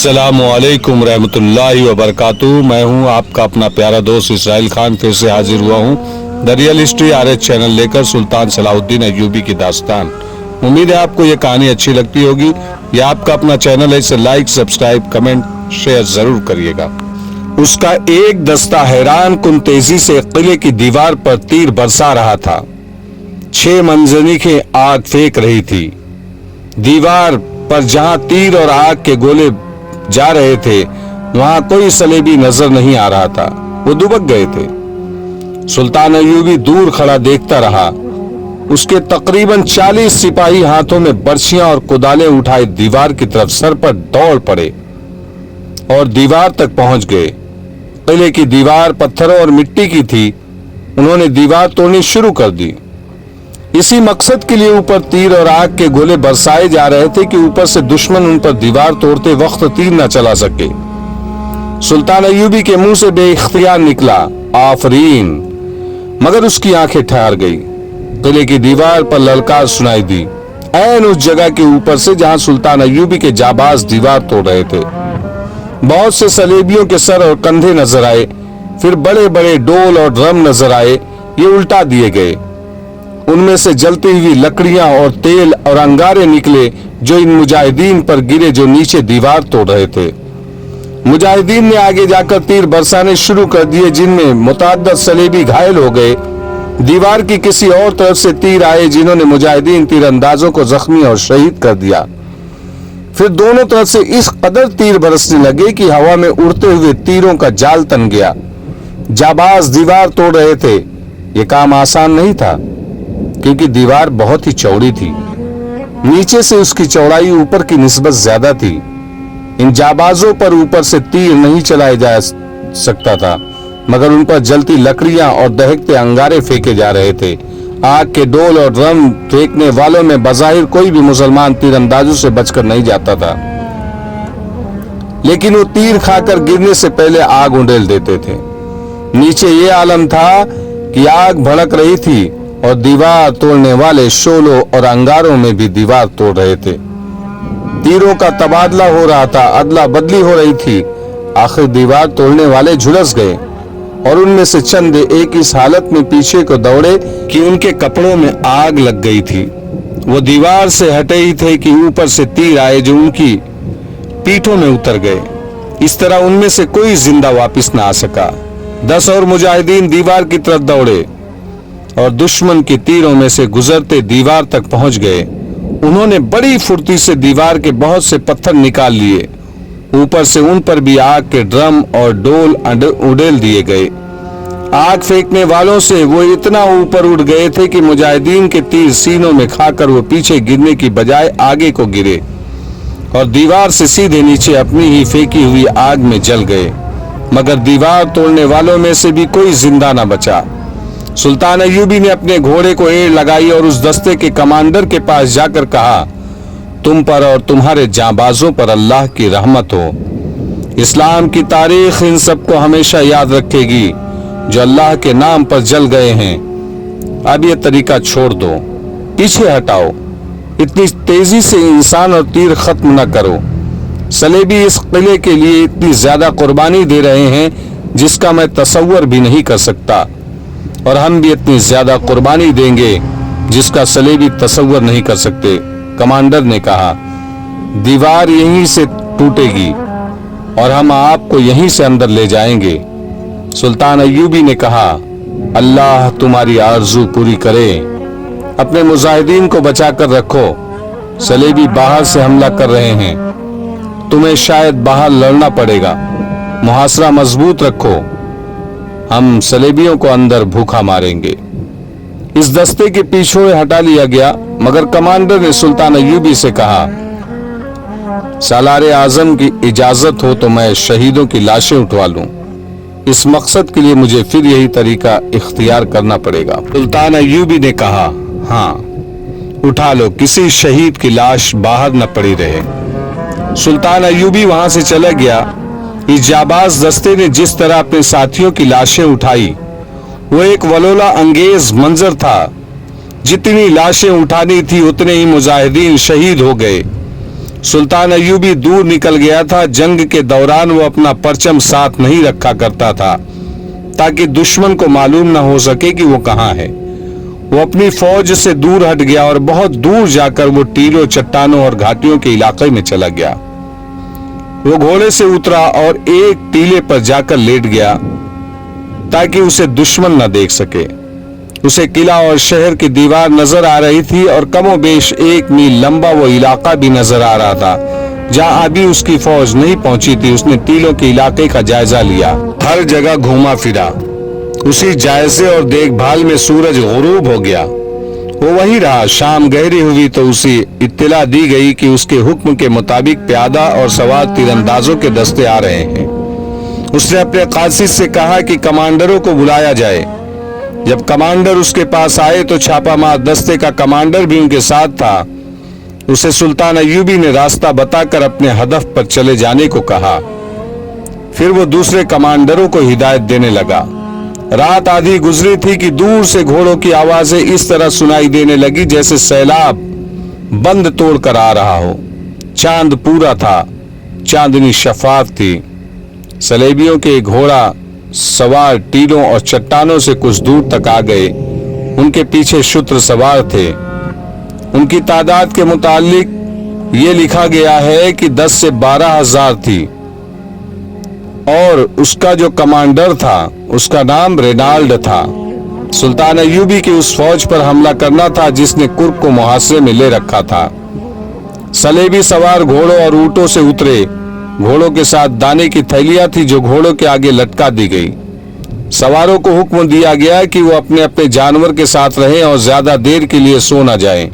अस्सलाम वालेकुम रहमतुल्लाहि व बरकातुहू। मैं हूं आपका अपना प्यारा दोस्त इसराइल खान, फिर से हाजिर हुआ हूं the real history RH channel लेकर सुल्तान सलाहुद्दीन अय्यूबी की दास्तान। उम्मीद है आपको ये कहानी अच्छी लगती होगी। ये आपका अपना चैनल है, इसे लाइक, सब्सक्राइब, कमेंट, शेयर जरूर करिएगा। उसका एक दस्ता हैरान कुन तेजी से किले की दीवार पर तीर बरसा रहा था। 6 मंजनीखें आग फेंक रही थी। दीवार पर जहां तीर और आग के गोले जा रहे थे वहां कोई सलेबी नजर नहीं आ रहा था। वो दुबक गए थे। सुल्तान अय्यूबी दूर खड़ा देखता रहा। उसके तकरीबन 40 सिपाही हाथों में बर्छियां और कुदालें उठाए दीवार की तरफ सर पर दौड़ पड़े और दीवार तक पहुंच गए। किले की दीवार पत्थरों और मिट्टी की थी। उन्होंने दीवार तोड़नी शुरू कर दी। इसी मकसद के लिए ऊपर तीर और आग के गोले बरसाए जा रहे थे कि ऊपर से दुश्मन उन पर दीवार तोड़ते वक्त तीर न चला सके। सुल्तान अय्यूबी के मुंह से बेइख्तियार निकला, आफरीन, मगर उसकी आंखें ठहर गई। किले की दीवार पर ललकार सुनाई दी, ऐन उस जगह के ऊपर से जहां सुल्तान अय्यूबी के जाबाज दीवार तोड़ रहे थे। बहुत से सलेबियों के सर और कंधे नजर आए। फिर बड़े बड़े डोल और ड्रम नजर आए। ये उल्टा दिए गए। उनमें से जलती हुई लकड़ियां और तेल और अंगारे निकले जो इन मुजाहिदीन पर गिरे जो नीचे दीवार तोड़ रहे थे। मुजाहिदीन ने आगे जाकर तीर बरसाने शुरू कर दिए, जिनमें मुतअद्दिद सलेबी घायल हो गए। दीवार की किसी और तरफ से तीर आए जिन्होंने मुजाहिदीन तीरंदाजों को जख्मी और शहीद कर दिया। फिर दोनों तरफ से इस कदर तीर बरसने लगे कि हवा में उड़ते हुए तीरों का जाल तन गया। जाबाज दीवार तोड़ रहे थे। ये काम आसान नहीं था क्योंकि दीवार बहुत ही चौड़ी थी। नीचे से उसकी चौड़ाई ऊपर की निस्बत ज्यादा थी। इन जाबाजों पर ऊपर से तीर नहीं चलाया जा सकता था, मगर उन पर जलती लकड़ियां और दहकते अंगारे फेंके जा रहे थे। आग के डोल और ड्रम फेंकने वालों में बज़ाहिर कोई भी मुसलमान तीरंदाजों से बचकर नहीं जाता था, लेकिन वो तीर खाकर गिरने से पहले आग उंडेल देते थे। नीचे ये आलम था कि आग भड़क रही थी और दीवार तोड़ने वाले शोलों और अंगारों में भी दीवार तोड़ रहे थे। तीरों का तबादला हो रहा था, अदला बदली हो रही थी। आखिर दीवार तोड़ने वाले झुलस गए और उनमें से चंद एक इस हालत में पीछे को दौड़े कि उनके कपड़ों में आग लग गई थी। वो दीवार से हटे ही थे कि ऊपर से तीर आए जो उनकी पीठों में उतर गए। इस तरह उनमें से कोई जिंदा वापस न आ सका। 10 और मुजाहिदीन दीवार की तरफ दौड़े और दुश्मन के तीरों में से गुजरते दीवार तक पहुंच गए। उन्होंने बड़ी फुर्ती से दीवार के बहुत से पत्थर निकाल लिए। ऊपर से उन पर भी आग के ड्रम और डोल उड़ेल दिए गए। आग फेंकने वालों से वो इतना ऊपर उड़ गए थे कि मुजाहिदीन के तीर सीनों में खाकर वो पीछे गिरने की बजाय आगे को गिरे और दीवार से सीधे नीचे अपनी ही फेंकी हुई आग में जल गए। मगर दीवार तोड़ने वालों में से भी कोई जिंदा न बचा। सुल्तान अय्यूबी ने अपने घोड़े को एड़ लगाई और उस दस्ते के कमांडर के पास जाकर कहा, तुम पर और तुम्हारे जांबाजों पर अल्लाह की रहमत हो। इस्लाम की तारीख इन सबको हमेशा याद रखेगी जो अल्लाह के नाम पर जल गए हैं। अब ये तरीका छोड़ दो, पीछे हटाओ। इतनी तेजी से इंसान और तीर खत्म न करो। सलेबी इस किले के लिए इतनी ज्यादा कुर्बानी दे रहे हैं जिसका मैं तसव्वुर भी नहीं कर सकता, और हम भी इतनी ज्यादा कुर्बानी देंगे जिसका सलेबी तसव्वुर नहीं कर सकते। कमांडर ने कहा, दीवार यहीं से टूटेगी और हम आपको यहीं से अंदर ले जाएंगे। सुल्तान अय्यूबी ने कहा, अल्लाह तुम्हारी आरज़ू पूरी करे। अपने मुजाहिदीन को बचाकर रखो। सलेबी बाहर से हमला कर रहे हैं। तुम्हें शायद बाहर लड़ना पड़ेगा। मुहासरा मजबूत रखो। हम सलेबियों को अंदर भूखा मारेंगे। इस दस्ते के पीछे हटा लिया गया, मगर कमांडर ने सुल्तान अय्यूबी से कहा, सालारे आजम की इजाजत हो तो मैं शहीदों की लाशें उठवा लूं। इस मकसद के लिए मुझे फिर यही तरीका इख्तियार करना पड़ेगा। सुल्तान अय्यूबी ने कहा, हाँ उठा लो, किसी शहीद की लाश बाहर न पड़ी रहे। सुल्तान अय्यूबी वहां से चला गया। इस जाबाज दस्ते ने जिस तरह अपने साथियों की लाशें उठाई वो एक वलोला अंगेज मंजर था। जितनी लाशें उठानी थी उतने ही मुजाहिदीन शहीद हो गए। सुल्तान अय्यूबी दूर निकल गया था। जंग के दौरान वो अपना परचम साथ नहीं रखा करता था ताकि दुश्मन को मालूम न हो सके कि वो कहाँ है। वो अपनी फौज से दूर हट गया और बहुत दूर जाकर वो टीलों, चट्टानों और घाटियों के इलाके में चला गया। वो घोड़े से उतरा और एक टीले पर जाकर लेट गया ताकि उसे दुश्मन न देख सके। उसे किला और शहर की दीवार नजर आ रही थी और कमोबेश 1 मील लंबा वो इलाका भी नजर आ रहा था जहां अभी उसकी फौज नहीं पहुंची थी। उसने टीलों के इलाके का जायजा लिया, हर जगह घूमा फिरा। उसी जायजे और देखभाल में सूरज गुरूब हो गया। वो वही रहा। शाम गहरी हुई तो उसे इत्तला दी गई कि उसके हुक्म के मुताबिक प्यादा और सवार तीरंदाजों के दस्ते आ रहे हैं। उसने अपने कासिद से कहा कि कमांडरों को बुलाया जाए। जब कमांडर उसके पास आए तो छापामार दस्ते का कमांडर भी उनके साथ था। उसे सुल्तान अय्यूबी ने रास्ता बताकर अपने हदफ पर चले जाने को कहा। फिर वो दूसरे कमांडरों को हिदायत देने लगा। रात आधी गुजरी थी कि दूर से घोड़ों की आवाजें इस तरह सुनाई देने लगी जैसे सैलाब बंद तोड़कर आ रहा हो। चांद पूरा था, चांदनी शफाफ थी। सलेबियों के घोड़ा सवार टीलों और चट्टानों से कुछ दूर तक आ गए। उनके पीछे शूद्र सवार थे। उनकी तादाद के मुतालिक ये लिखा गया है कि 10 से 12 हजार थी और उसका जो कमांडर था उसका नाम रेनाल्ड था। सुल्तान अय्यूबी की उस फौज पर हमला करना था जिसने कुर्ब को मुहासरे में ले रखा था। सलेबी सवार घोड़ों और ऊंटों से उतरे। घोड़ों के साथ दाने की थैलियां थी जो घोड़ों के आगे लटका दी गई। सवारों को हुक्म दिया गया कि वो अपने अपने जानवर के साथ रहें और ज्यादा देर के लिए सो न जाएं।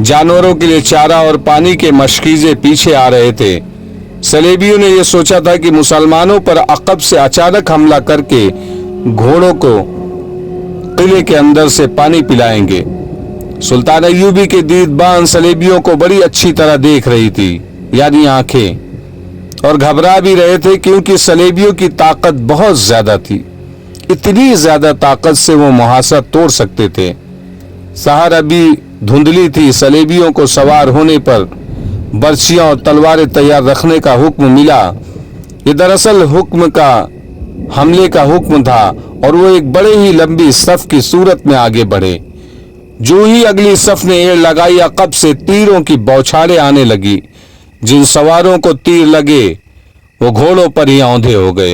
जानवरों के लिए चारा और पानी के मशकीजे पीछे आ रहे थे। सलेबियों ने यह सोचा था कि मुसलमानों पर अकब से अचानक हमला करके घोड़ों को किले के अंदर से पानी पिलाएंगे। सुल्तान अय्यूबी के दीदबान सलेबियों को बड़ी अच्छी तरह देख रही थी, यानी आंखें, और घबरा भी रहे थे क्योंकि सलेबियों की ताकत बहुत ज्यादा थी। इतनी ज्यादा ताकत से वो मुहासा तोड़ सकते थे। सहर अभी धुंधली थी। सलेबियों को सवार होने पर बर्छियां और तलवारें तैयार रखने का हुक्म मिला। ये दरअसल हुक्म का हमले का हुक्म था और वो एक बड़े ही लंबी सफ की सूरत में आगे बढ़े। जो ही अगली सफ ने एड़ लगाई, अकब से तीरों की बौछारें आने लगी। जिन सवारों को तीर लगे वो घोड़ों पर ही औंधे हो गए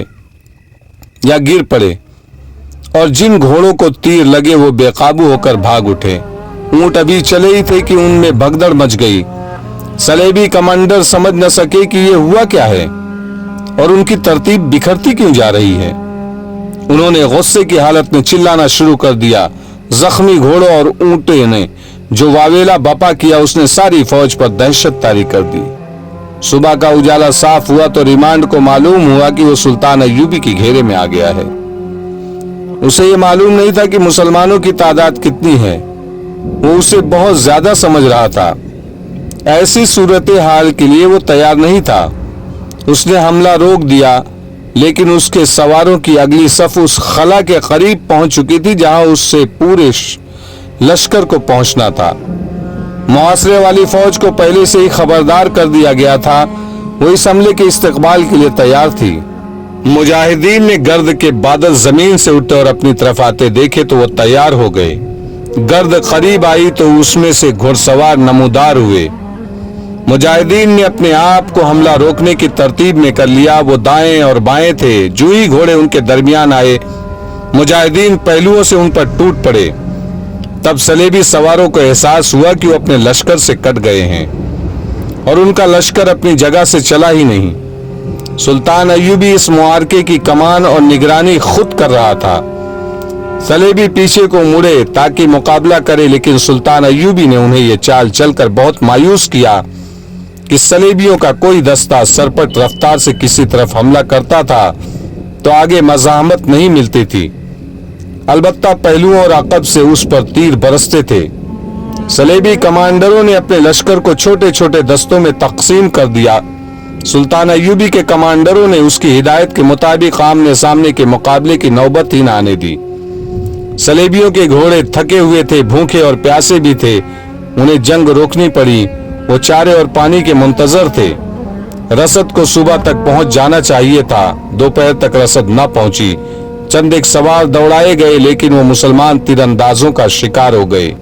या गिर पड़े और जिन घोड़ों को तीर लगे वो बेकाबू होकर भाग उठे। ऊंट अभी चले ही थे कि उनमें भगदड़ मच गई। सलेबी कमांडर समझ न सके कि ये हुआ क्या है और उनकी तरतीब बिखरती क्यों जा रही है। उन्होंने गुस्से की हालत में चिल्लाना शुरू कर दिया। जख्मी घोड़ों और ऊंटे ने जो वावेला बपा किया उसने सारी फौज पर दहशत तारी कर दी। सुबह का उजाला साफ हुआ तो रिमांड को मालूम हुआ कि वो सुल्तान अय्यूबी की घेरे में आ गया है। उसे ये मालूम नहीं था कि मुसलमानों की तादाद कितनी है। वो उसे बहुत ज्यादा समझ रहा था। ऐसी सूरत हाल के लिए वो तैयार नहीं था। उसने हमला रोक दिया, लेकिन उसके सवारों की अगली सफ उस खला के करीब पहुंच चुकी थी जहां उससे पूरे लश्कर को पहुंचना था। मुहासरे वाली फौज को पहले से ही खबरदार कर दिया गया था। वो इस हमले के इस्तकबाल के लिए तैयार थी। मुजाहिदीन ने गर्द के बादल जमीन से उठे और अपनी तरफ आते देखे तो वो तैयार हो गए। गर्द करीब आई तो उसमें से घुड़सवार नमूदार हुए। मुजाहिदीन ने अपने आप को हमला रोकने की तरतीब में कर लिया। वो दाएं और बाएं थे। जो ही घोड़े उनके दरमियान आए, मुजाहिदीन पहलुओं से उन पर टूट पड़े। तब सलेबी सवारों को एहसास हुआ कि वो अपने लश्कर से कट गए हैं और उनका लश्कर अपनी जगह से चला ही नहीं। सुल्तान अय्यूबी इस मुआरके की कमान और निगरानी खुद कर रहा था। सलेबी पीछे को मुड़े ताकि मुकाबला करे, लेकिन सुल्तान अय्यूबी ने उन्हें यह चाल चलकर बहुत मायूस किया कि सलेबियों का कोई दस्ता सरपट रफ्तार से किसी तरफ हमला करता था तो आगे मज़ाहमत नहीं मिलती थी। अलबत्ता पहलुओं और अकब से उस पर तीर बरसते थे। सलेबी कमांडरों ने अपने लश्कर को छोटे छोटे दस्तों में तकसीम कर दिया। सुल्तान अय्यूबी के कमांडरों ने उसकी हिदायत के मुताबिक आमने सामने के मुकाबले की नौबत ही न आने दी। सलेबियों के घोड़े थके हुए थे, भूखे और प्यासे भी थे। उन्हें जंग रोकनी पड़ी वो चारे और पानी के मुंतजर थे। रसद को सुबह तक पहुंच जाना चाहिए था, दोपहर तक रसद न पहुंची। चंद एक सवार दौड़ाए गए, लेकिन वो मुसलमान तीरंदाजों का शिकार हो गए।